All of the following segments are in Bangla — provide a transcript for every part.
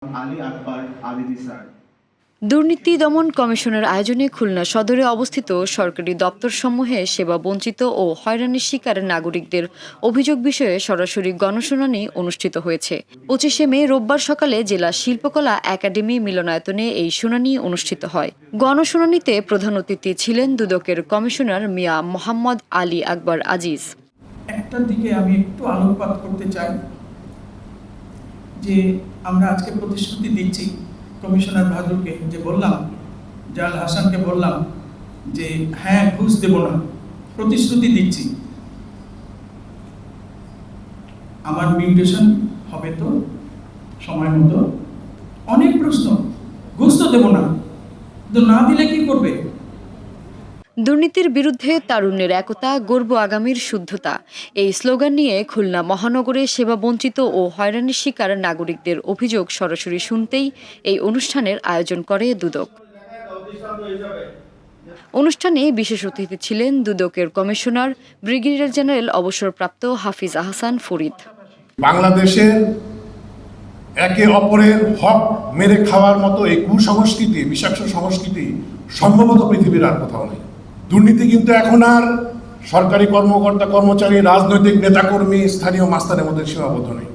আলী আকবর আবিদি স্যার। দুর্নীতি দমন কমিশনের আয়োজনে খুলনা সদরে অবস্থিত সরকারি দপ্তরসমূহে সেবা বঞ্চিত ও হয়রানির শিকার নাগরিকদের অভিযোগ বিষয়ে সরাসরি গণশুনানি অনুষ্ঠিত হয়েছে। 25শে মে রোববার সকালে জেলা শিল্পকলা একাডেমি মিলনায়তনে এই শুনানি অনুষ্ঠিত হয়। গণশুনানিতে প্রধান অতিথি ছিলেন দুদকের কমিশনার মিয়া মোহাম্মদ আলী আকবর আজিজ। একটার দিকে আমি একটু আলোকপাত করতে চাই যে আমরা আজকে প্রতিশ্রুতি দিচ্ছি কমিশনার বাহাদুরকে, যে বললাম, জাল হাসানকে বললাম যে হ্যাঁ ঘুষ দেব না, প্রতিশ্রুতি দিচ্ছি। আমার মিউটেশন হবে তো সময় মতো। অনেক প্রশ্ন, ঘুষ তো দেব না, কিন্তু না দিলে কি করবে? দুর্নীতির বিরুদ্ধে তারুণ্যের একতা, গর্ব আগামীর শুদ্ধতা, এই স্লোগান নিয়ে খুলনা মহানগরে সেবা বঞ্চিত ও হয়রানির শিকার নাগরিকদের অভিযোগ সরাসরি শুনতেই এই অনুষ্ঠানের আয়োজন করে দুদক। অনুষ্ঠানে বিশেষ অতিথি ছিলেন দুদকের কমিশনার ব্রিগেডিয়ার জেনারেল অবসরপ্রাপ্ত হাফিজ আহসান ফরিদ। বাংলাদেশের একে অপরের হক মেরে খাওয়ার মতো এই কুসংস্কৃতি, বিষাক্ত সংস্কৃতি সম্ভবত পৃথিবীর আর কোথাও নেই। দুর্নীতি কিন্তু এখন আর সরকারি কর্মকর্তা কর্মচারী, রাজনৈতিক নেতাকর্মী, স্থানীয় মাস্তানের মধ্যে সীমাবদ্ধ নেই।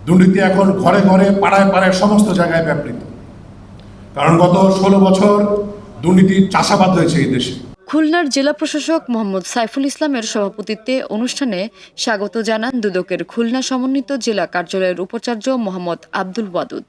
দুর্নীতি এখন ঘরে ঘরে, পাড়ায় পাড়ায়, সমস্ত জায়গায় ব্যাপৃত। কারণ গত 16 বছর দুর্নীতি চাষাবাদ হয়েছে এই দেশে। খুলনার জেলা প্রশাসক মোহাম্মদ সাইফুল ইসলামের সভাপতিত্বে অনুষ্ঠানে স্বাগত জানান দুদকের খুলনা সমন্বিত জেলা কার্যালয়ের উপাচার্য মোহাম্মদ আব্দুল ওয়াদুদ।